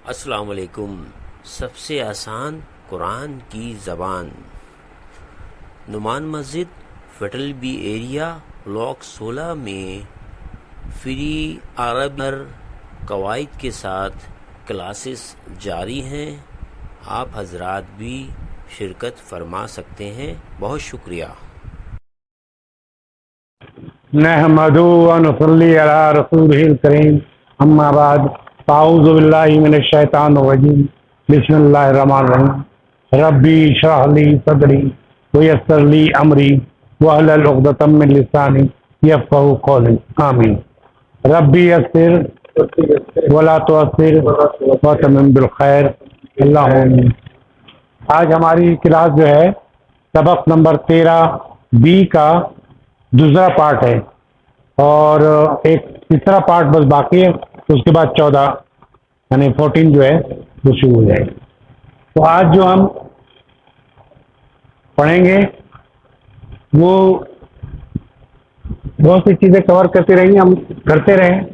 अस्सलाम वालेकुम। सबसे आसान कुरान की ज़बान। नुमान मस्जिद फेडरल बी एरिया ब्लॉक 16 में फ्री अरबी कवायद के साथ क्लासेस जारी हैं। आप हजरात भी शिरकत फरमा सकते हैं। बहुत शुक्रिया। नहमदु व नुसल्ली अला रसूलिल करीम, अम्मा बाद, अऊज़ु बिल्लाहि मिनश शैतानिर रजीम, बिस्मिल्लाहिर रहमानिर रहीम। रब्बी इश्रह ली सदरी व यस्सिर ली अमरी वहलुल उक़दतम मिन लिसानी यफ़क़हू क़ौली। आमीन। रब्बी यस्सिर वला तुअस्सिर वतमिम बिल खैर। अल्लाहुम्मा। आज हमारी क्लास जो है सबक नंबर 13 बी का दूसरा पार्ट है और एक तीसरा पार्ट बस बाकी है। उसके बाद 14 यानी 14 जो है वो शुरू हो जाएगी। तो आज जो हम पढ़ेंगे वो बहुत सी चीज़ें कवर करते रहेंगे, हम करते रहें,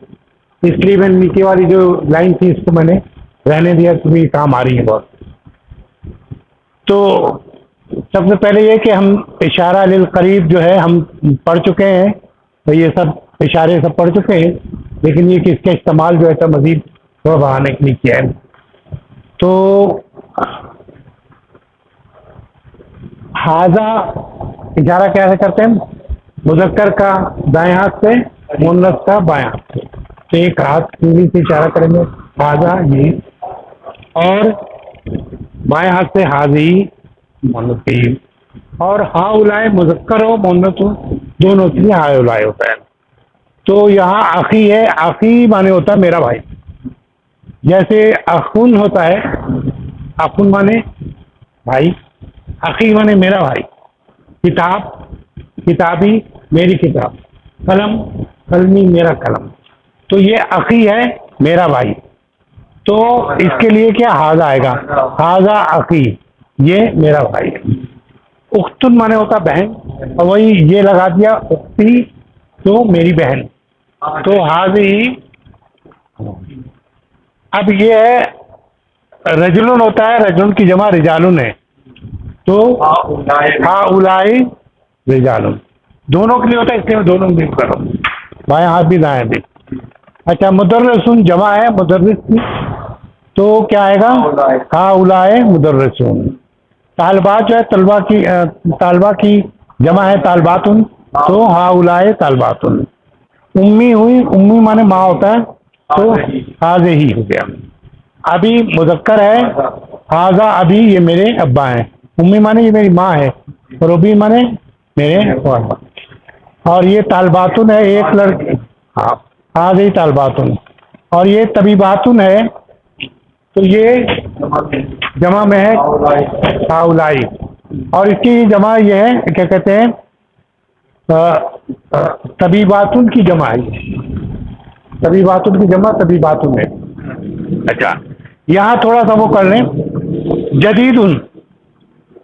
इसलिए मैं नीचे वाली जो लाइन थी इसको मैंने रहने दिया, तुम्हें काम आ रही है बहुत। तो सबसे पहले ये कि हम इशारा लिल करीब जो है हम पढ़ चुके हैं, तो ये सब इशारे सब पढ़ चुके हैं, लेकिन ये किसका इस्तेमाल जो है तो मज़ीद थोड़ा बढ़ाने के लिए किया है। तो हाजा इशारा कैसे करते हैं? मुज़क्कर का दाएं हाथ से, मुन्नस का बाएं हाथ से। तो एक हाथ उंगली से इशारा करेंगे हाजा ये, और बाएं हाथ से हाजी मुन्नस, और हा उलाए मुज़क्कर हो मुन्नस हो दोनों के लिए हा उलाए होता है। तो यहाँ आखी है, आखी माने होता है मेरा भाई। जैसे अखुन होता है, अखुन माने भाई, अखी माने मेरा भाई। किताब, किताबी मेरी किताब। कलम, कलमी मेरा कलम। तो ये अखी है मेरा भाई। तो इसके लिए क्या हाजा आएगा, हाजा अखी, ये मेरा भाई है। उख्तुन माने होता बहन, और वही ये लगा दिया उख्ती, तो मेरी बहन। तो हाजी, अब ये है रजुलन होता है, रजुलन की जमा रिजालुन है। तो हा उलाई रिजालुन दोनों के लिए होता है, इसलिए मैं दोनों भी कर रहा हूँ, बाएं हाथ भी दाएं भी। अच्छा, मुदर्रिसून जमा है मुदर्रिस की, तो क्या आएगा हा उलाए मुदर्रिसून। तालबात जो है तलबा की, तालबा की जमा है तालबातुन, तो हा उलाए तालबातुन। उम्मी हुई, उम्मी माने माँ होता है, तो हाजे ही हो गया। अभी मुज़क्कर है, हाजा अभी ये मेरे अब्बा हैं। उम्मी माने ये मेरी माँ है, और अभी माने मेरे अब्बा। और ये तालबातुन है, एक लड़की, हाँ हाजे ही तालबातुन। और ये तबीबातुन है, तो ये जमा में है हाउलाई, और इसकी जमा ये है क्या कहते हैं, तबीबातुन की जमा है, तबीबातुन की जमा तबीबातुन है। अच्छा, यहाँ थोड़ा सा वो कर लें, जदीदुन,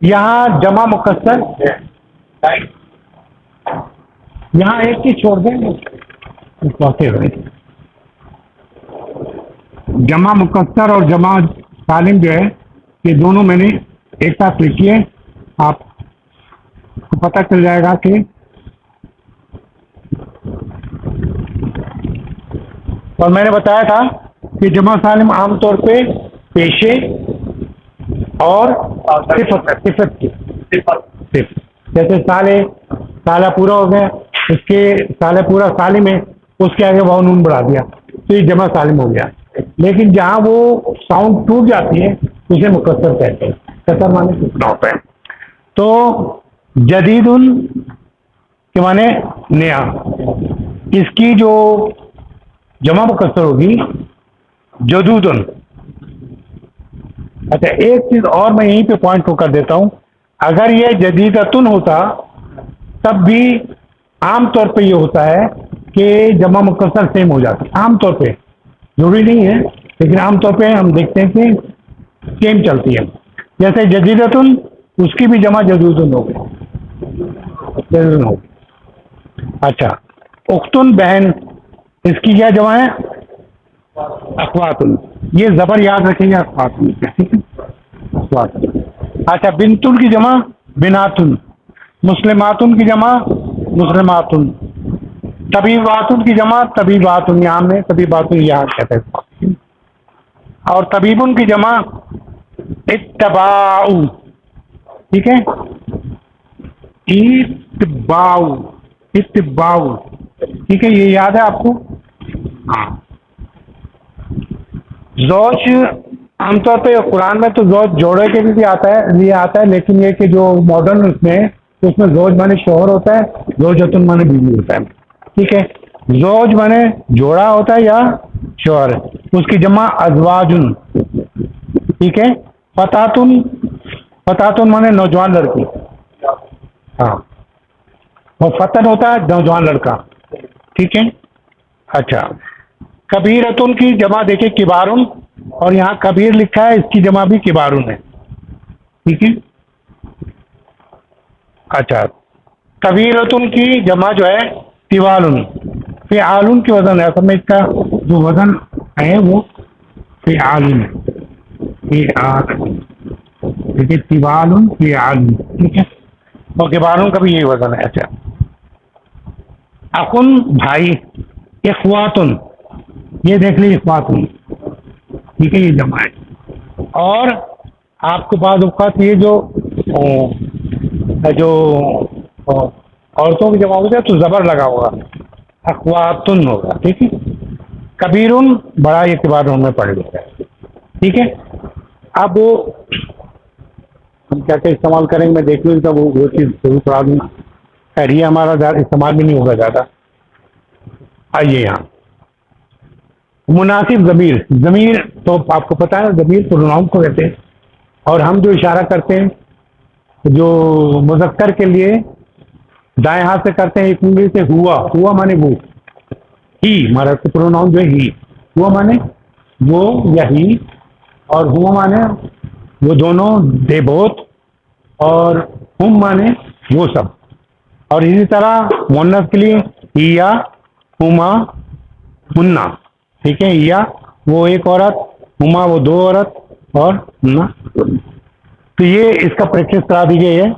यहाँ जमा मुकस्सर, यहाँ एक चीज छोड़ दें, जमा मुकस्सर और जमा सालिम जो है ये दोनों मैंने एक साथ लिखी है, आपको पता चल जाएगा कि और मैंने बताया था कि जमा सालिम आमतौर पे पेशे और सिफत की, जैसे साले, साला पूरा हो गया, उसके साले पूरा सालिम है, उसके आगे वाव नून बढ़ा दिया, तो ये जमा सालिम हो गया। लेकिन जहाँ वो साउंड टूट जाती है उसे मुकस्सर कहते हैं, कसर माने टूटना होता है। तो जदीदुन के माने नया, इसकी जो जमा मुकस्सर होगी जदूदुन। अच्छा, एक चीज और मैं यहीं पे पॉइंट को कर देता हूं, अगर ये जदीदतुन होता तब भी आमतौर पे ये होता है कि जमा मुकस्सर सेम हो जाती है, आमतौर पे, जरूरी नहीं है लेकिन आमतौर पे हम देखते हैं कि सेम चलती है। जैसे जदीदतुन, उसकी भी जमा जदूदुन हो गई। अच्छा, उख्तुन बहन, इसकी क्या जमा है, अखवातुन, ये जबर याद रखेंगे अखवातुन, ठीक है, अखवातुन। अच्छा, बिंतुन की जमा बिनातुन, मुस्लिमातुन की जमा मुस्लिमातुन, तबीबातुन की जमा तबीबातुन, यहाँ में तबीबातुन यहाँ कहते हैं, और तबीबुन की जमा इत्तबाउ, ठीक है, इत्तबाउ, इत्तबाउ, ठीक है, ये याद है आपको। हाँ, ज़ौज आमतौर पे कुरान में तो ज़ौज जोड़े के लिए आता है, लेकिन ये कि जो मॉडर्न उसमें है, तो उसमें ज़ौज माने शोहर होता है, ज़ौजतुन माने बीवी होता है, ठीक है। ज़ौज माने जोड़ा होता है या शोहर, उसकी जमा अज़वाजुन, ठीक है। फतातुन, फतातुन माने नौजवान लड़की, हाँ, और फतन होता है नौजवान लड़का, ठीक है। अच्छा, कबीरतुन की जमा देखिए किबारुन, और यहाँ कबीर लिखा है, इसकी जमा भी किबारुन है, ठीक है। अच्छा, कबीरतुन की जमा जो है तिवालुन, फ़िआलुन की वजन है, असल में इसका जो वजन है वो फ़िआलुन है, फ़िआलुन, ठीक है, तिवालुन फ़िआलुन, ठीक है, और किबारुन का भी यही वजन है। अच्छा, अकुन भाई, इख्वातुन, ये देख लीजिए इख्वातुन, ठीक है, ये जमा है। और आपके पास औकात ये जो औरतों की जमा हो जाए तो जबर लगा होगा, अख्वातुन होगा, ठीक है। कबीरुन बड़ा, ये किबारुन में पड़ गया है, ठीक है। अब हम क्या क्या इस्तेमाल करेंगे, मैं देख लूँ, तो वो चीज़ जरूर पढ़ा दूँगा, खैर ये हमारा ज़्यादा इस्तेमाल भी नहीं होगा ज़्यादा। आइए यहाँ मुनासिब ज़मीर, ज़मीर तो आपको पता है, ज़मीर प्रोनाउन को कहते हैं, और हम जो इशारा करते हैं जो मुज़क्कर के लिए दाएं हाथ से करते हैं, एक उंगली से हुआ, हुआ माने वो, ही हमारा प्रोनाउन जो है ही, हुआ माने वो या ही, और हुआ माने वो दोनों, दे बोथ, और हुम माने वो सब। और इसी तरह मुन्नस के लिए हिया, हुमा, हुन्ना, ठीक है, हिया वो एक औरत, हुमा वो दो औरत, और हुन्ना। तो ये इसका प्रैक्टिस करा दी गई है।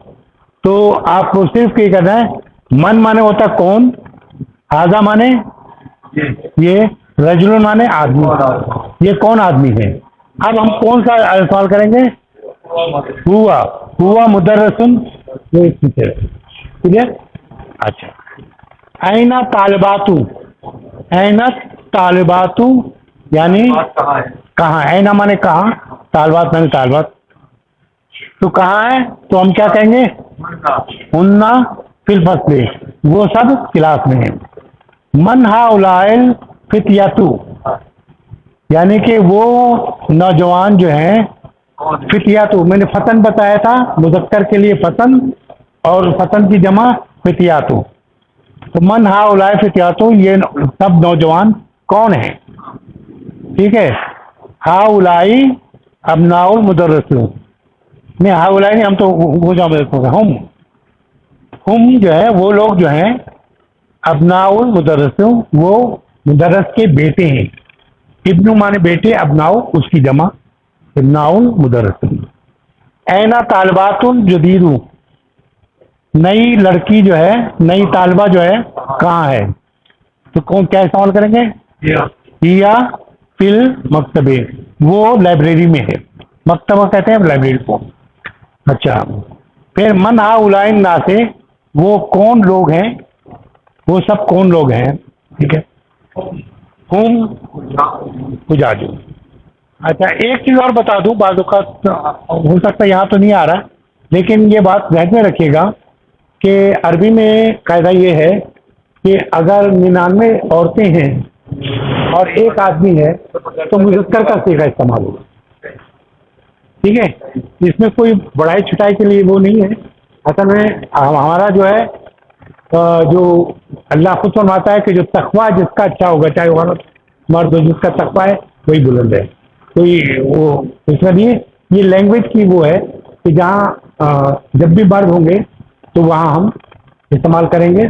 तो आपको सिर्फ ये करना है, मन माने होता कौन, आजा माने ये, रजुलन माने आदमी, ये कौन आदमी है। अब हम कौन सा सवाल करेंगे, हुआ, हुआ मुदर्रसुन, वो एक टीचर है, ठीक है। अच्छा, ऐना तालिबातु, ऐना तालिबातु यानी कहाँ, ऐना माने कहाँ, तालिबात माने तालिबात, तो कहाँ है, तो हम क्या कहेंगे, हुन्ना फिल फस्ले, वो सब क्लास में है। मन हाउलाइल फितियातु, यानी कि वो नौजवान जो हैं, फितियातु मैंने फतन बताया था, मुज़क्कर के लिए फतन, और फतन की जमा फितियातु, तो मन हाउलाइल फितियातु, ये सब नौजवान कौन है, ठीक है। हाउलाई अबनाउल मुदर्रिसून, नहीं हाउलाई नहीं, हम तो वो जाम, हम जो है वो लोग जो हैं अबनाउल मुदर्रिसून, वो मुदर्रस के बेटे हैं। इब्नु माने बेटे, अबनाउ उसकी जमा, इब्नाउल मुदर्रिसून। ऐना तालिबातुन जदीदु, नई लड़की जो है, नई तालिबा जो है कहाँ है, तो कौन क्या इस्तेमाल करेंगे, हिया फिल मकतबे, वो लाइब्रेरी में है, मकतबा कहते हैं लाइब्रेरी को। अच्छा, फिर मन हाउलाइन ना से, वो कौन लोग हैं, वो सब कौन लोग हैं, ठीक है। हुम हुजाजु। अच्छा, एक चीज़ और बता दूं, बाज़ औक़ात हो सकता है यहाँ तो नहीं आ रहा, लेकिन ये बात ध्यान में रखिएगा कि अरबी में कायदा ये है कि अगर 99 औरतें हैं और एक आदमी है, तो मुज़क्कर का सीगा इस्तेमाल होगा, ठीक है। इसमें कोई बढ़ाई छुटाई के लिए वो नहीं है, असल में हमारा जो है जो अल्लाह खुद फरमाता है कि जो तकवा जिसका अच्छा होगा, चाहे औरत मर्द हो, जिसका तकवा है वही बुलंद है। तो ये वो इसमें भी ये लैंग्वेज की वो है कि जहाँ जब भी मर्द होंगे तो वहाँ हम इस्तेमाल करेंगे,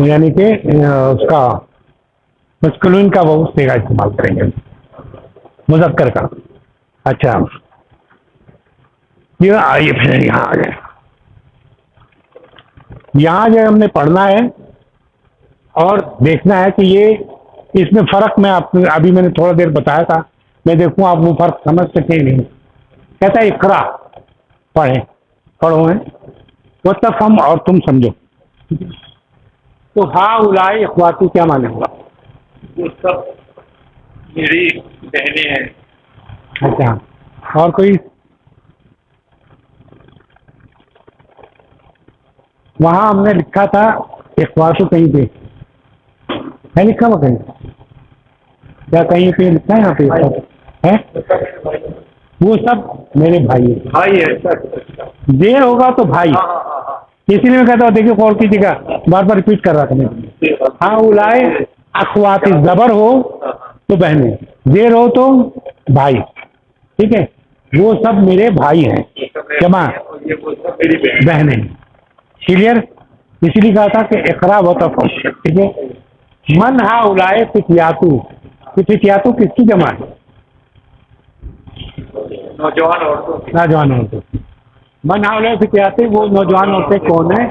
यानी कि उसका मस्कुलिन का वो से का इस्तेमाल करेंगे, मुज़क्कर का। अच्छा, ये आइए फिर यहाँ आ गए। यहाँ जो हमने पढ़ना है और देखना है कि ये इसमें फ़र्क मैं आप अभी मैंने थोड़ा देर बताया था, मैं देखूँ आप वो फ़र्क समझ सके नहीं। कहता है इकरा, पढ़ें, पढ़ो है वो तब हम और तुम समझो। तो हाँ उलाई इख्वाती क्या माने होगा? वो सब मेरी बहनें हैं। अच्छा, और कोई? वहाँ हमने लिखा था इख्वातु, कहीं पे है लिखा हुआ कहीं? क्या कहीं पे लिखा है यहाँ पे है? वो सब मेरे भाई हैं। भाई है, अच्छा। देर होगा तो भाई, हाँ। इसीलिए मैं कहता हूँ, देखिए कॉल कीजिएगा, बार बार रिपीट कर रहा था मैं। हाँ उलाए अखवाती, जबर हो तो बहनें, देर हो तो भाई, ठीक है, वो सब मेरे भाई हैं, जमा ये वो सब मेरी बहन। बहनें। क्लियर? इसीलिए कहा था कि इकरा व तफम, ठीक है। मन हा उलाए फितियातु, फितियातु किसकी जमा है? नौजवान औरतों की। नौजवान औरतें। मन हा उलाए फितियातु, वो नौजवान औरतें कौन है?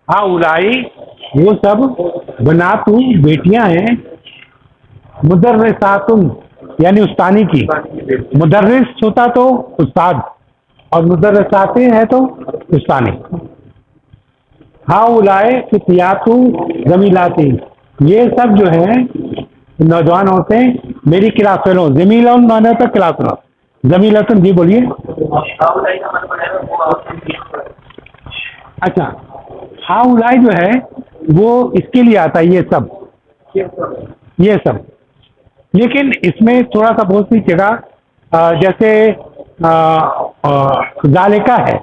हा उलाई, वो सब बनातु, बेटियां हैं, मुदर्रिसातुन, यानी उस्तानी की। मुदर्रिस होता तो उस्ताद, और मुदर्रिसातें हैं तो उस्तानी। हाँ उलाए फितियातु जमीलाती, ये सब जो है नौजवान औरतें मेरी क्लास फेलो। जमीलन माने तो क्लास फेलो, जमीलतन। जी बोलिए। अच्छा, हाँ उलाई जो है वो इसके लिए आता है, ये सब। लेकिन इसमें थोड़ा सा बहुत सी जगह जैसे जालिका है,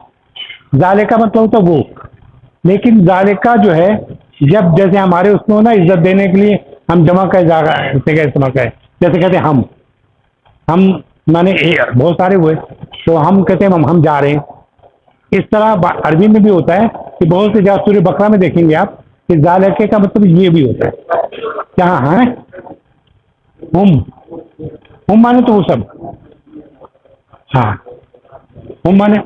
जालिका मतलब तो वो, लेकिन जालिका जो है जब जैसे हमारे उसमें हो ना, इज्जत देने के लिए हम जमा का इस्तेमाल करें, जैसे कहते हैं हम माने बहुत सारे हुए तो हम कहते हैं हम जा रहे हैं। इस तरह अरबी में भी होता है कि बहुत से जगह सूर्य बकरा में देखेंगे आप कि जालिके का मतलब ये भी होता है। क्या है? हम माने तो वो सब, हाँ हम माने,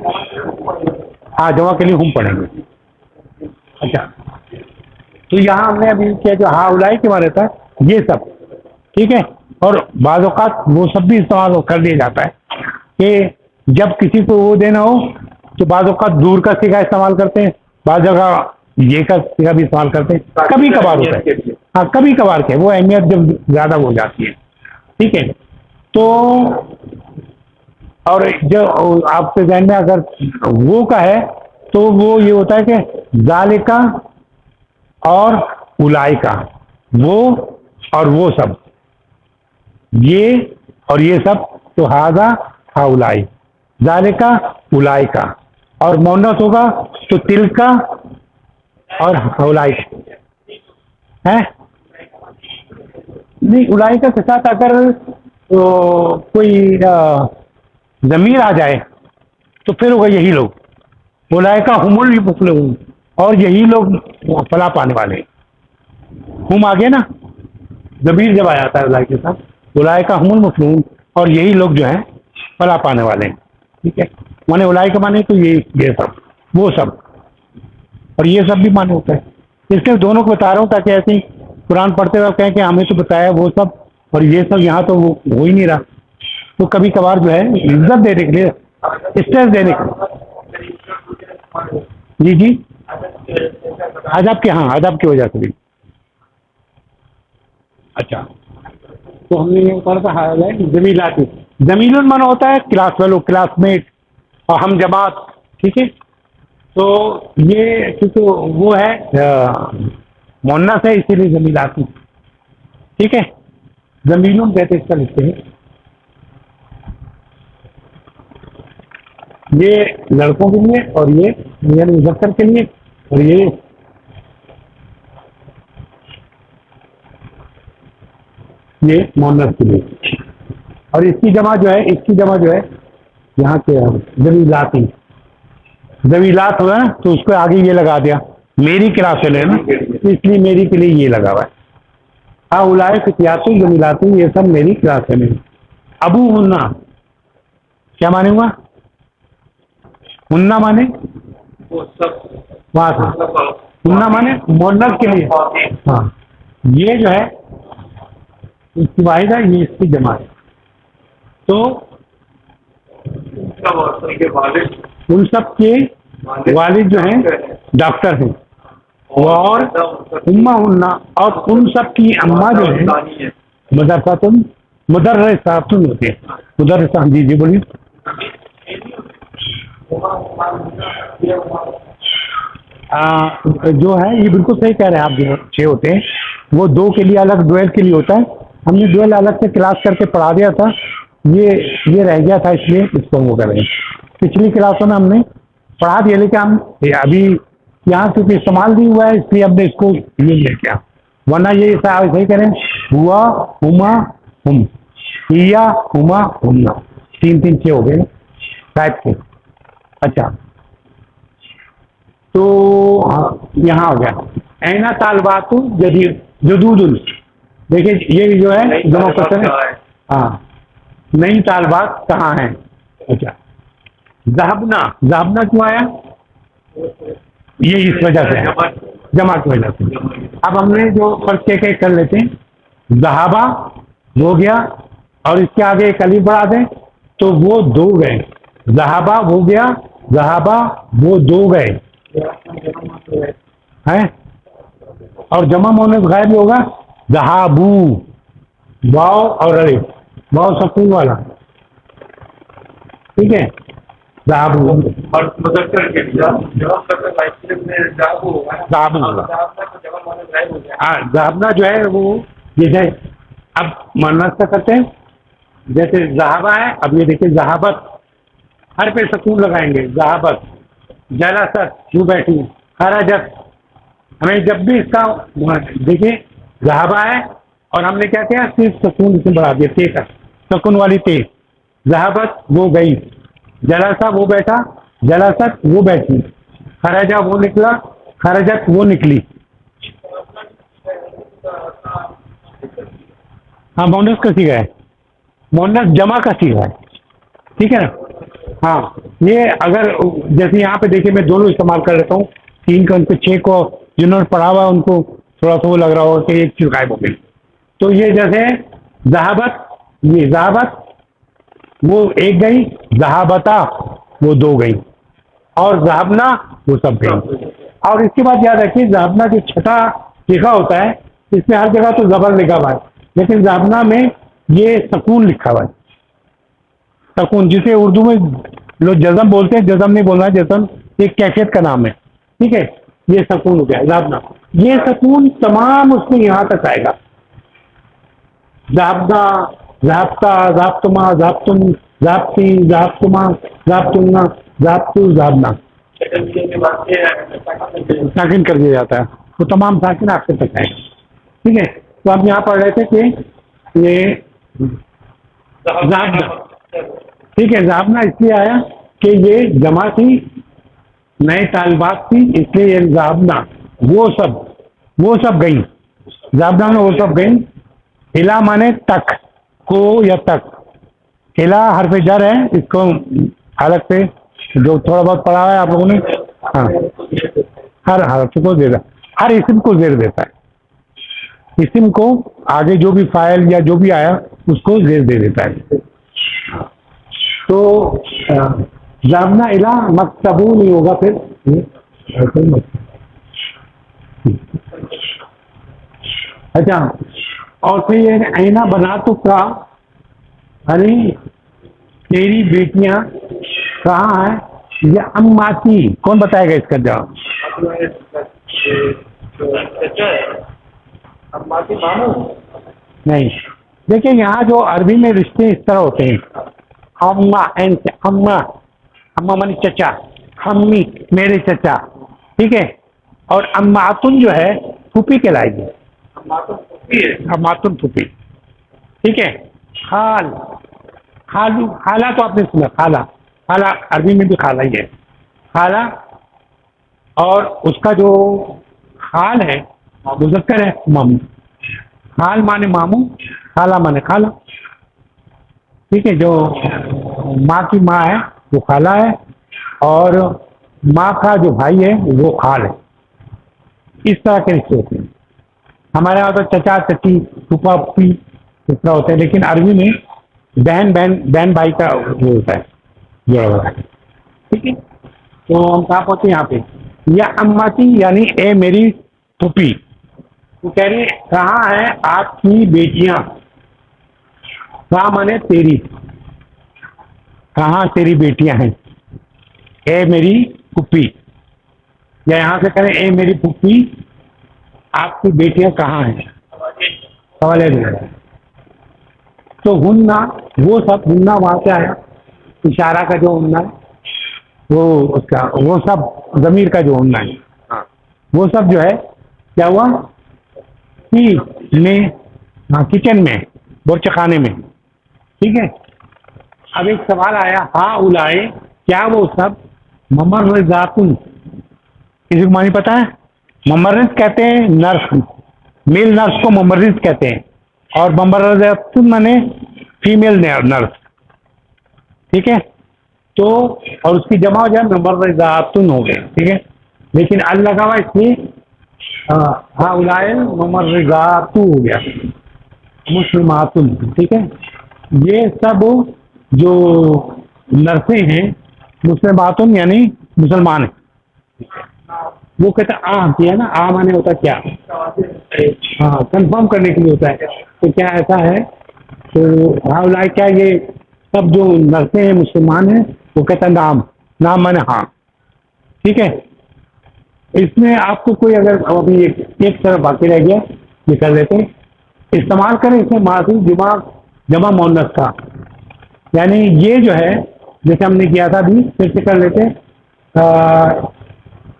हाँ जमा के लिए हम पढ़ेंगे। अच्छा, तो यहाँ हमने अभी क्या जो हाँ उलाई के बारे था, ये सब ठीक है। और बाज़ औक़ात वो सब भी इस्तेमाल कर दिया जाता है कि जब किसी को वो देना हो तो बाज़ औक़ात दूर का सिगा इस्तेमाल करते हैं, बाज़ जगह ये का सिगा भी इस्तेमाल करते हैं, कभी कभार होता है। हाँ कभी कभार के, वो अहमियत जब ज़्यादा हो जाती है, ठीक है। तो और जो आपके जहन में अगर वो का है तो वो ये होता है कि जालिका और उलाई का, वो और वो सब, ये और ये सब, तो हाजा हा उलाई, जालिका उलाई का, और मोनस होगा तो तिल का और उलाई है। नहीं, उलाई का के साथ अगर तो कोई ज़मीर आ जाए तो फिर होगा यही लोग, उलाई का हुमुल मुफलिहून, और यही लोग फला पाने वाले। हम आगे ना, ज़मीर जब आ जाता है उलाई के साथ, उलाई का हुमुल मुफलिहून, और यही लोग जो हैं फला पाने वाले हैं, ठीक है। माने उलाई का माने तो ये सब, वो सब, और ये सब भी माने होता है। इसलिए दोनों को बता रहा हूँ ताकि ऐसे ही कुरान पढ़ते हुए कहें कि हमें तो बताया वो सब और ये सब, यहाँ तो वो हो ही नहीं रहा। तो कभी कभार जो है इज्जत देने के लिए, स्ट्रेस देने के लिए, जी अदब के, हाँ अदब की वजह से भी। अच्छा, तो हमने ये पढ़ा था जमीलाती, जमीलुन माना होता है क्लास फेलो, क्लासमेट, और हम जमात, ठीक है। तो ये क्योंकि वो है मोन्नस है इसीलिए जमीलाती, ठीक है। जमीलुन कहते इसका लिखते हैं, ये लड़कों के लिए और ये यानी मुज़क्कर के लिए, और ये मोहम्मद के लिए। और इसकी जमा जो है यहाँ के जमीलाती, जमीलात हुआ ना तो उसको आगे ये लगा दिया, मेरी क्लास है ना, इसलिए मेरी के लिए ये लगा हुआ है, हाँ उलाए फितियातु जमीलातु, ये सब मेरी क्लास है मेरी। अबू हुन्ना क्या माने हुआ? हुन्ना माने वो सब वहां था, मतलब हुन्ना माने मोहन्नस के लिए। हाँ ये जो है इसकी वाहिदा, ये इसकी जमा है। तो सब औरतों के वालिद उन सब के वालिद जो हैं डॉक्टर हैं, और उम्मा हुन्ना, और उन सब की अम्मा जो है है। मदरसातुन, मुदर्रिसातुन होते हैं, मुदर्रिसा। जी जी बोलिए। जो है ये बिल्कुल सही कह रहे हैं आप, जो 6 होते हैं वो 2 के लिए अलग, डुएल के लिए होता है। हमने डुएल अलग से क्लास करके पढ़ा दिया था, ये रह गया था, इसलिए इसको हम वो कर रहे हैं। पिछली क्लासों में हमने पढ़ा दिया, लेकिन हम अभी यहाँ सिर्फ इस्तेमाल नहीं हुआ है, इसलिए हमने इसको ये लेके आ, वरना ये सही करें हुआ, हुमा, हुम, हिया, हुमा, हुम्ना, 3 6 हो गए टाइप के। अच्छा तो हाँ यहाँ हो गया। ऐना तालबातु जदीद जदूदुल, देखिए ये जो है दोनों क्वेश्चन है। हाँ नई तालबात कहाँ है? अच्छा ज़हबना, ज़हबना क्यों आया? ये इस वजह से है, जमा की वजह से। अब हमने जो फर्क एक कर लेते हैं, ज़हाबा हो गया और इसके आगे एक अलीफ बढ़ा दें तो वो 2 गए, ज़हाबा हो गया, ज़हाबा वो 2 गए हैं, और जमा मोहन्नस गायब होगा ज़हाबू, वाव और अलिफ, वाव सुकून वाला, ठीक है ज़हाबू। और मुज़क्कर के लिए जवाब करते लाइफ में जाबू होगा, ज़हाबू होगा। तो जवाब माने गायब हो गया। हाँ ज़हाबना जो है वो जैसे अब मुअन्नस का करते हैं, जैसे ज़हाबा है, अब ये देखिए ज़हाबत, हर पे सुकून लगाएंगे, ज़हाबत, जलसत जो बैठी, खरजत, हमें जब भी इसका देखिए ज़हाबा है और हमने क्या किया, सिर्फ सुकून इसमें बढ़ा दिया, ते का सुकून वाली ते, ज़हाबत वो गई, जलसा वो बैठा, जलसत वो बैठी, खरजा वो निकला, खरजत वो निकली। हाँ मोहन्नस का सीगा है, मोहन्नस जमा का सीगा है, ठीक है ना। हाँ ये अगर जैसे यहाँ पे देखिए मैं दोनों इस्तेमाल कर लेता हूँ, 3 का उनको 6 को जिन्होंने पढ़ा हुआ उनको थोड़ा सा वो लग रहा होगा कि एक चीज़ गायब हो गई। तो ये जैसे ज़हाबत, ये ज़हाबत वो 1 गई, ज़हाबता वो 2 गई, और ज़हाबना वो सब गई। और इसके बाद याद रखिए ज़हाबना जो छठा लिखा होता है, इसमें हर जगह तो ज़बर लिखा हुआ है, लेकिन ज़हाबना में ये सकून लिखा हुआ है, सकून, जिसे उर्दू में लोग जज़म बोलते हैं, जज़म नहीं बोलना है, जज़म एक कैफियत का नाम है, ठीक है। ये सकून हो गया ज़हाबना, ये सकून तमाम उसमें यहाँ तक आएगा, ज़हाबना, ज़हाबता, ज़हाबतुमा, ज़हाबतुम, ज़हाबती, ज़हाबतुमा, ज़हाबतुन्ना, ज़हाबतु, ज़हाबना, साकिन कर दिया जाता है, तो तमाम साकिन आपके तक आएगा, ठीक है। तो हम यहाँ पढ़ रहे थे कि ये ज़हाबना, ठीक है, ज़हाबना इसलिए आया कि ये जमा थी, नए तालबात थी, इसलिए ये ज़हाबना वो सब गई, ज़हाबना में वो सब गई। हिला माने तक, को या तक, हिला हर्फ जर है, इसको अलग से जो थोड़ा बहुत पढ़ा है आप लोगों ने, हाँ हर हर्फ को जेर, हर इस्म को जेर देता है, इस्म को आगे जो भी फाइल या जो भी आया उसको जेर दे देता है। तो ज़हाबना इला मकतबू नहीं होगा, फिर अच्छा, और फिर ये ऐना बना तो का, अरे तेरी बेटियां कहाँ हैं, ये अम्माती, कौन बताएगा इसका जवाब? नहीं, देखिए यहाँ जो अरबी में रिश्ते इस तरह होते हैं, अम्मा एन से अम्मा, अम्मा मानी चचा, अम्मी मेरे चचा, ठीक है। और अम्मातुन जो है फूफी कहलाएगी, अम्मातुन फूफी, ठीक है। खाल, खालू, खाला तो आपने सुना, खाला, खाला अरबी में भी खाला ही है, खाला, और उसका जो खाल है मुज़क्कर है मम, खाल माने मामू, खाला माने खाला। ठीक है, जो माँ की माँ है वो खाला है, और माँ का जो भाई है वो खाल है। इस तरह के रिश्ते होते हैं। हमारे यहाँ तो चचा चची, फूफा फूफी इस तरह होते हैं, लेकिन अरबी में बहन बहन बहन भाई का वो होता है, ये होता है। ठीक है, तो हम कहाँ पहुँचे यहाँ पे, या अम्माती यानी ए मेरी फूफी। तो कह रही कहाँ है आपकी बेटियां, कहाँ माने तेरी, कहाँ तेरी बेटियां हैं, ए मेरी फूफी, या यहाँ से करें ए मेरी फूफी आपकी बेटियां कहाँ हैं, सवाल है। तो हुन्ना वो सब, हुन्ना वहाँ से आया, इशारा का जो हुन्ना है वो उसका, वो सब जमीर का जो हुन्ना है, हाँ वो सब जो है क्या हुआ कि में, हाँ किचन में, बुर्चखाने में। ठीक है, अब एक सवाल आया, हाँ उलाए क्या वो सब, ममर्रज़ातुन, किसी को मानी पता है? ममर्रिज़ कहते हैं नर्स, मेल नर्स को ममर्रिज़ कहते हैं, और ममर्रज़ातुन माने फीमेल नर्स। ठीक है, तो और उसकी जमा हो जाए ममर्रज़ातुन हो गए। ठीक है, लेकिन अल लगा हुआ इसलिए हाँ उलाए ममर्रज़ातु हो गया, मुस्लिमातुन। ठीक है, ये सब जो नर्सें हैं मुस्लिमातुन यानी मुसलमान है। वो कहते हैं आ किया ना, आ माने होता क्या, हाँ कंफर्म करने के लिए होता है। तो क्या ऐसा है, तो हाँ उलाए क्या ये सब जो नर्सें हैं मुसलमान हैं, वो कहता है नाम, नाम माने हाँ। ठीक है, इसमें आपको कोई अगर अभी एक तरफ बाकी रह गया ये कर देते हैं, इस्तेमाल करें इसमें माजी दिमाग जमा मोनस का, यानी ये जो है जैसे हमने किया था अभी, फिर से कर लेते हैं,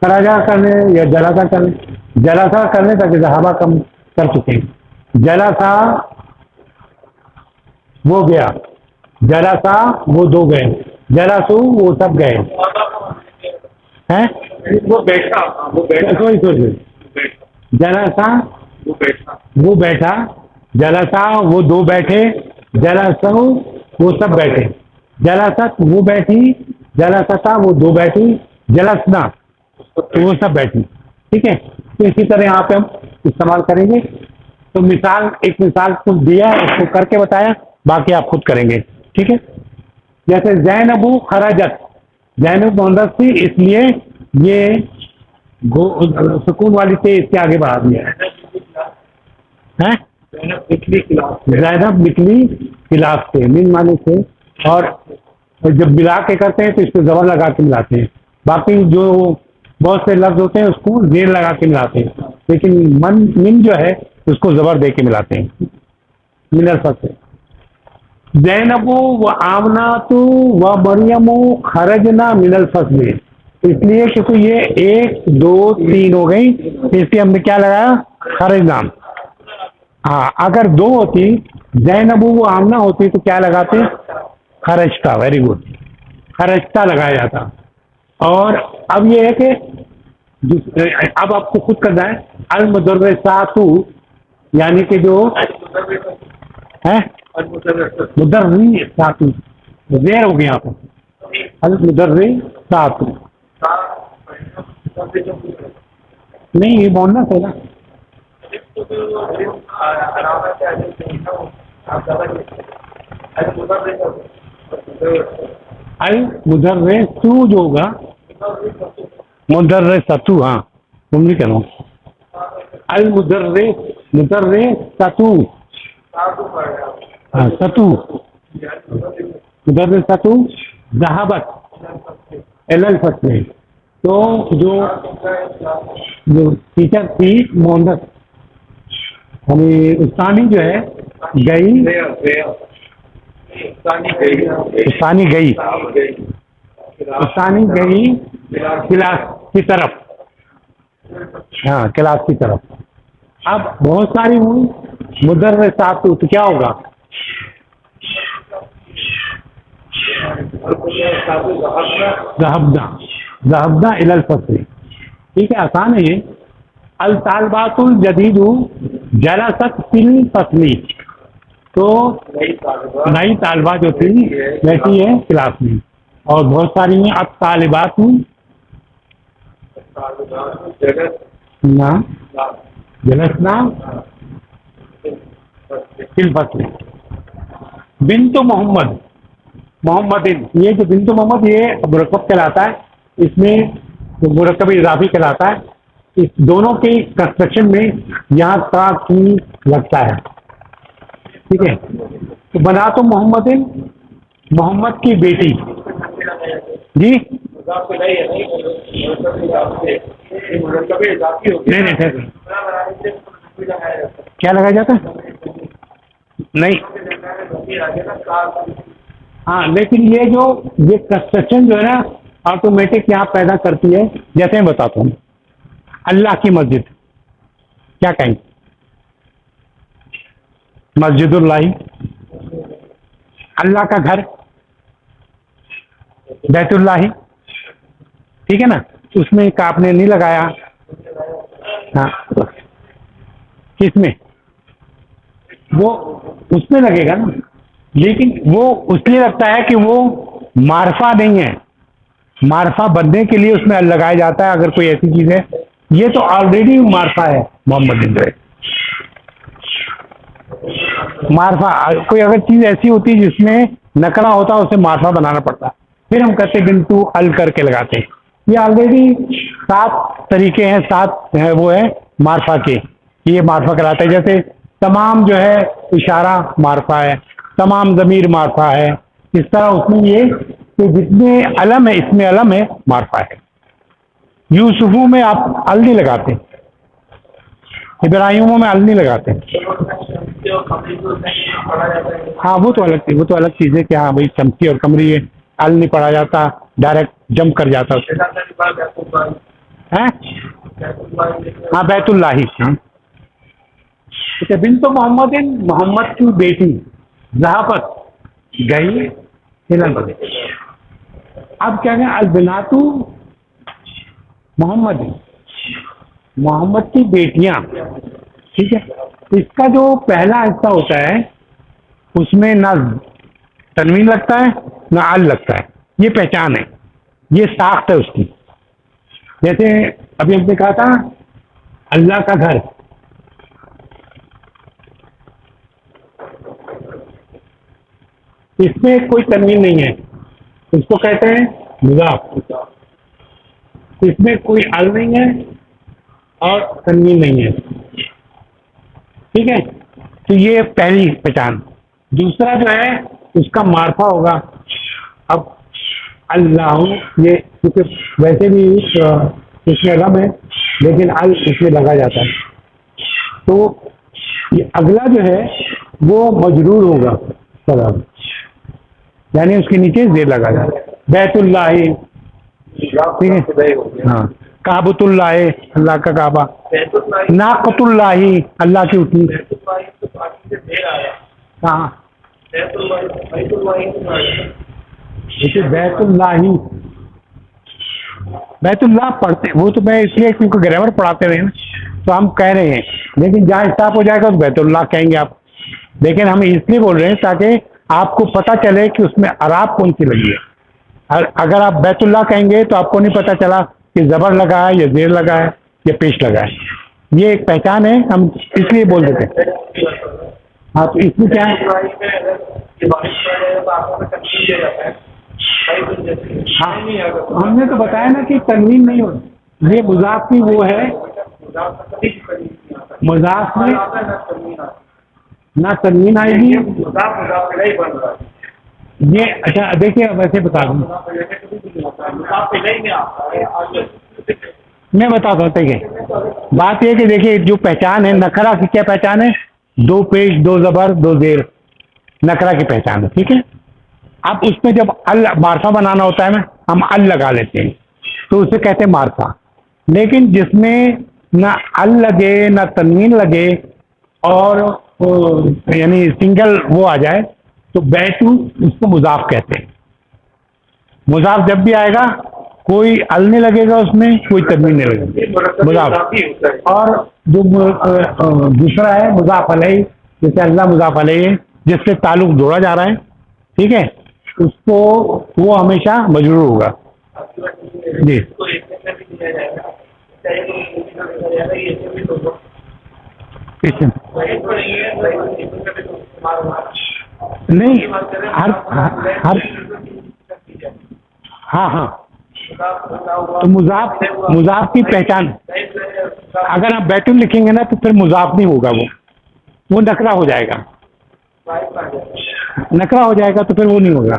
कराजा करने या जलासा करने, जलासा करने ताकि जहाबा कम कर चुके हैं। जलासा वो गया, जलासा वो दो गए, जलासू वो सब गए हैं, वो बैठा, वो बैठा, सॉरी जलासा वो बैठा, जलासा वो दो बैठे, जलासू वो सब बैठे, जलासत वो बैठी, जलासता वो दो बैठी, जलसना तो वो सब बैठी। ठीक है, तो इसी तरह यहाँ पे हम इस्तेमाल करेंगे। तो मिसाल, एक मिसाल कुछ दिया उसको करके बताया, बाकी आप खुद करेंगे। ठीक है, जैसे जैनबू खराजत, जैनब मुहन्नस थी इसलिए ये सुकून वाली से इसके आगे बढ़ा दिया है। जैनब निकली खिलाफ से, मिन माने से, और जब मिला के करते हैं तो इसको जबर लगा के मिलाते हैं। बाकी जो बहुत से लफ्ज होते हैं उसको जेर लगा के मिलाते हैं, लेकिन मिन जो है उसको जबर दे के मिलाते हैं। मिनल फस जैनबू व आमनातु व मरियमु खरजना मिनल फसल, इसलिए क्योंकि ये 1 2 3 हो गई, इसलिए हमने क्या लगाया, खरजना। हाँ अगर 2 होती, जैनबू वो आमना होती तो क्या लगाते, खरजता। वेरी गुड, खरजता लगाया जाता। और अब ये है कि अब आपको खुद करना है, अल मुदर्रिसातु यानी कि जो है मुदर्रिसातु, देर हो गई यहाँ पर, अल मुदर्रिसातु नहीं, ये बोलना है ना, अल मुदर्रिसु जो होगा, मुदर्रिसतु, हाँ तुम नहीं करो, अल मुदर्रिसतु, हाँ सतु, मुदर्रिसतु ज़हाबत इलल फस्ल। तो जो टीचर थी मोहम्मद हमें उस्तानी जो है गई, उस्तानी गई, उस्तानी गई क्लास की तरफ, हाँ क्लास की तरफ। अब बहुत सारी हुई, मुदर्रिसातु तो क्या होगा, ज़हबना, ज़हबना इलल फस्ल। ठीक है, आसान है ये। अल तालबातुल जदीदु जलसत फिल फसली, तो नई तालबा जो थी वैसी है क्लास में, और बहुत सारी हैं अब तालिबात हूँ ना, जलसना फिल फसली। बिन्तो मोहम्मद, मोहम्मदिन, ये जो बिन्तो मोहम्मद ये मुरक्कब कहलाता है, इसमें जो मुरक्कब इजाफी कहलाता है। इस दोनों के कंस्ट्रक्शन में यहाँ का की लगता है, ठीक है। तो बना तो मोहम्मदिन, मोहम्मद की बेटी जी, नहीं नहीं सर, क्या लगाया जाता है? नहीं, हाँ, लेकिन ये कंस्ट्रक्शन जो है ना ऑटोमेटिक यहाँ पैदा करती है। जैसे मैं बताता हूँ, अल्लाह की मस्जिद क्या कहेंगे? मस्जिदुल्लाही, अल्लाह का घर बैतुल्लाही, ठीक है ना, उसमें एक आपने नहीं लगाया, हाँ, किसमें? वो उसमें लगेगा ना, लेकिन वो उसलिए लगता है कि वो मारफा नहीं है, मारफा बनने के लिए उसमें लगाया जाता है अगर कोई ऐसी चीज है। ये तो ऑलरेडी मारफा है मोहम्मद जो है। मारफा, कोई अगर चीज ऐसी होती है जिसमें नकरा होता है उसे मारफा बनाना पड़ता है, फिर हम कहते बिंटू अल करके लगाते हैं। ये ऑलरेडी 7 तरीके हैं, 7 है वो है मारफा के, ये मारफा कराता है। जैसे तमाम जो है इशारा मारफा है, तमाम ज़मीर मारफा है, इस तरह उसमें ये कि जितने अलम है इसमें अलम है मारफा है। यूसुफों में आप अल नहीं लगाते, इब्राहिमों में अल नहीं लगाते। हाँ वो तो अलग चीज़, वो तो अलग चीज़ है कि हाँ भाई शमसी और कमरी है, अल नहीं पढ़ा जाता, डायरेक्ट जंप कर जाता है। हाँ बैतुल्लाही, हाँ ठीक है। बिन्तो मोहम्मदिन, मोहम्मद की बेटी, ज़हाबत गई हिलन। अब क्या है, अलबिनातु मोहम्मद, मोहम्मद की बेटियां, ठीक है। इसका जो पहला हिस्सा होता है उसमें ना तनवीन लगता है ना अल लगता है, ये पहचान है, ये साख्त है उसकी। जैसे अभी हमने कहा था अल्लाह का घर, इसमें कोई तनवीन नहीं है, इसको कहते हैं मुज़ाफ। इसमें कोई अल नहीं है और तनवीन नहीं है, ठीक है। तो ये पहली पहचान। दूसरा जो है उसका मारफा होगा। अब अल्लाह, ये क्योंकि वैसे भी इसमें रम है लेकिन अल इसमें लगा जाता है, तो ये अगला जो है वो मजरूर होगा सलाम, यानी उसके नीचे जेर लगा जाता है। बैतुल्लाही, ठीक है, हाँ। काबतुल्लाही, अल्लाह का काबा। नाकतुल्लाही, अल्लाह की उठनी। हाँ जैसे बैतुल्लाही, बैतुल्लाह पढ़ते, वो तो मैं इसलिए क्योंकि ग्रामर पढ़ाते रहे ना तो हम कह रहे हैं, लेकिन जहाँ स्टाफ हो जाएगा तो बैतुल्लाह कहेंगे आप। लेकिन हम इसलिए बोल रहे हैं ताकि आपको पता चले कि उसमें अराब कौन सी लगी है। अगर आप बैतुल्लाह कहेंगे तो आपको नहीं पता चला कि ज़बर लगा है या जेर लगा है या पेश लगा है। ये एक पहचान है, हम इसलिए बोल देते हैं। हाँ तो इसमें क्या है, हाँ हमने तो बताया ना कि तनवीन नहीं हो, ये मुज़ाफ की वो है, मुज़ाफ में ना तनवीन आएगी। ये अच्छा देखिए, वैसे बता दूँ, मैं बताता हूँ। ठीक है, बात ये कि देखिए जो पहचान है नकरा की, क्या पहचान है? 2 पेश, 2 ज़बर, 2 जेर, नकरा की पहचान है, ठीक है। अब उसमें जब अल मारफा बनाना होता है ना, हम अल लगा लेते हैं तो उसे कहते हैं मारफा। लेकिन जिसमें ना अल लगे ना तनवीन लगे और यानी सिंगल वो आ जाए तो बैतू, उसको मुज़ाफ कहते हैं। मुज़ाफ जब भी आएगा कोई अल नहीं लगेगा उसमें, कोई तनवीन नहीं लगेगा, मुजाफ। और जो दूसरा है मुजाफ अलैहि, जैसे अल्लाह मुजाफ अलैहि है, जिससे ताल्लुक जोड़ा जा रहा है, ठीक है, उसको वो हमेशा मजरूर होगा। जी नहीं, हर हर हाँ हाँ, तो मुजाफ मुजाफ की पहचान, अगर आप बैतुल लिखेंगे ना तो फिर मुजाफ नहीं होगा, वो नकरा हो जाएगा, नकरा हो जाएगा तो फिर वो नहीं होगा।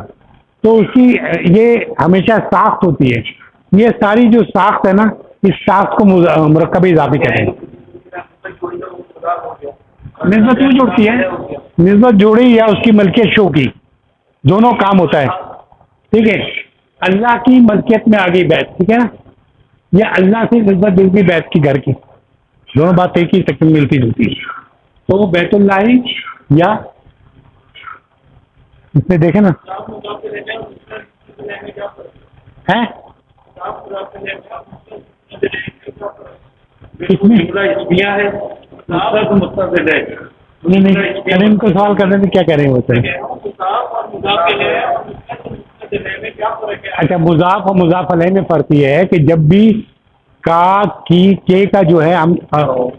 तो उसकी ये हमेशा साख्त होती है, ये सारी जो साख्त है ना, इस साख्त को मुरक्कब इजाफी कहते हैं। निस्बत क्यों जोड़ती है? निस्बत जोड़ी या उसकी मलकियत शो की, दोनों काम होता है, ठीक है। अल्लाह की मलकियत में आ गई बैत, ठीक है ना, या अल्लाह से निस्बत जुड़ गई बैत की घर की, दोनों बात एक ही तक मिलती जुलती है। तो वो बैतुल्लाह या इसमें देखे ना है, इसमें नहीं, अरे इनको सवाल करने में क्या कह रहे हैं होते हैं। अच्छा, मुजाफ और मुजाफ अलैहि में फर्क ये है कि जब भी का की के का जो है हम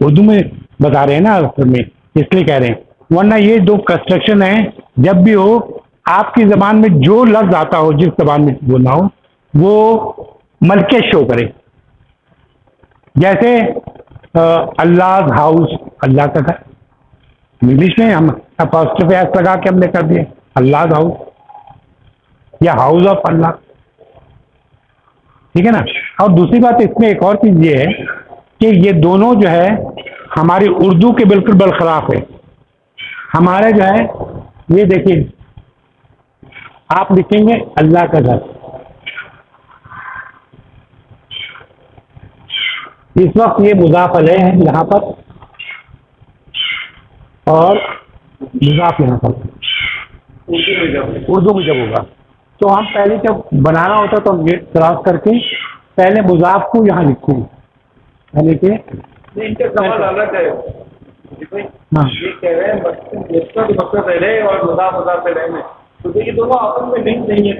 उर्दू में बता रहे हैं ना अरब में, इसलिए कह रहे हैं, वरना ये दो कंस्ट्रक्शन है, जब भी हो आपकी जबान में जो लफ्ज आता हो, जिस जबान में बोलना हो, वो मलके शो करे। जैसे अल्लाह हाउस, अल्लाह का घर, इंग्लिश में हम अपोस्ट्रोफी एस लगा के हमने कर दिए अल्लाह हाउस या हाउस ऑफ अल्लाह, ठीक है ना। और दूसरी बात इसमें एक और चीज़ ये है कि ये दोनों जो है हमारी उर्दू के बिल्कुल बरखिलाफ है। हमारे जो है, ये देखिए, आप लिखेंगे अल्लाह का घर, इस वक्त ये मुजाफ अलैहि है यहाँ पर और मुजाफ यहाँ पर उर्दू में जब होगा तो हम पहले जब बनाना होता तो हम गेट क्रॉस करके पहले मुजाफ को यहाँ लिखेंगे, पहले के इनका सवाल अलग है। हाँ, ये कह रहे हैं मकसद अलैहि और मुजाफ अलैहि में, तो देखिए दोनों आपस में लिंक नहीं है,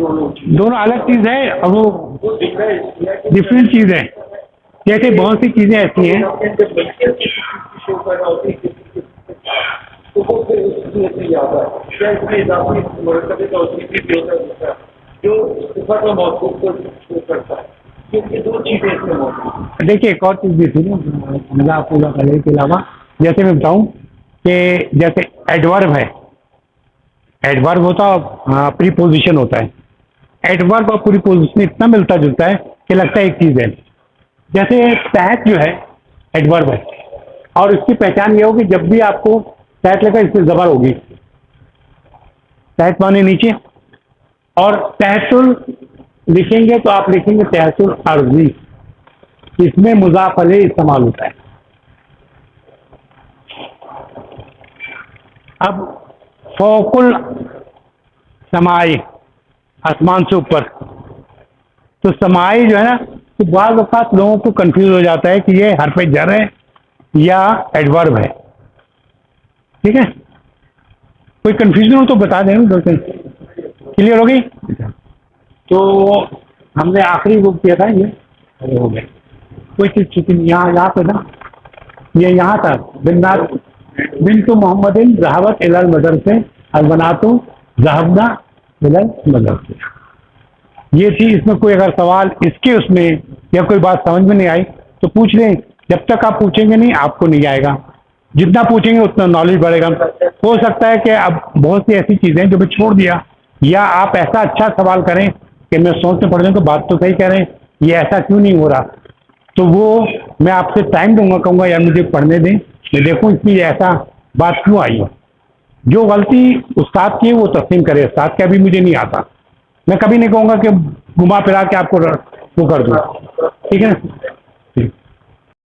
दोनों अलग चीज़ है और वो डिफरेंट चीज़ है। जैसे बहुत सी चीज़ें ऐसी हैं, तो वो फिर उसकी याद है क्या इसमें इजाफी मुरक्कबे का भी होता है जो सिफत और मौसूफ को शो करता है, क्योंकि दो चीज़ें इसमें मौजूद हैं। देखिए एक और चीज़ भी थी ना मुजाफ अलैहि के अलावा, जैसे मैं बताऊं कि जैसे एडवर्ब है, एडवर्ब होता प्रीपोजिशन होता है, एडवर्ब और प्रीपोजिशन इतना मिलता जुलता है कि लगता है एक चीज़ है। जैसे तहत जो है एडवर्ब है और इसकी पहचान ये होगी जब भी आपको तहत लगा इसमें ज़बर होगी, तहत माने नीचे, और तहतुल लिखेंगे तो आप लिखेंगे तहतुल अर्जी, इसमें मुजाफ अलैहि इस्तेमाल होता है। अब फौकुल समाई, आसमान से ऊपर, तो समाई जो है ना, तो बाज़ वक़्त लोगों को कंफ्यूज हो जाता है कि ये हरफ जर है या एडवर्ब है, ठीक है। कोई कंफ्यूजन हो तो बता दें, दोस्तों क्लियर हो गई। तो हमने आखिरी बुक किया था, ये हो गया, कोई चीज़ छुट्टी यहाँ पे ना, ये यहाँ था बिन्तु मोहम्मदिन ज़हबत इलल मदरसे अलबनातु ज़हबना इलल मदरसे, ये थी। इसमें कोई अगर सवाल इसके उसमें या कोई बात समझ में नहीं आई तो पूछ लें, जब तक आप पूछेंगे नहीं आपको नहीं आएगा, जितना पूछेंगे उतना नॉलेज बढ़ेगा। हो सकता है कि अब बहुत सी ऐसी चीज़ें जो मैं छोड़ दिया, या आप ऐसा अच्छा सवाल करें कि मैं सोचने पड़ जाऊँ कि बात तो सही कह रहे हैं, ये ऐसा क्यों नहीं हो रहा, तो वो मैं आपसे टाइम दूंगा, कहूँगा यार मुझे पढ़ने दें, मैं देखूँ इसमें ऐसा बात क्यों आई है। जो गलती उस्ताद की है वो तस्लीम करे, उस्ताद का भी मुझे नहीं आता, मैं कभी नहीं कहूँगा कि घुमा फिरा के आपको वो कर दूँ, ठीक है।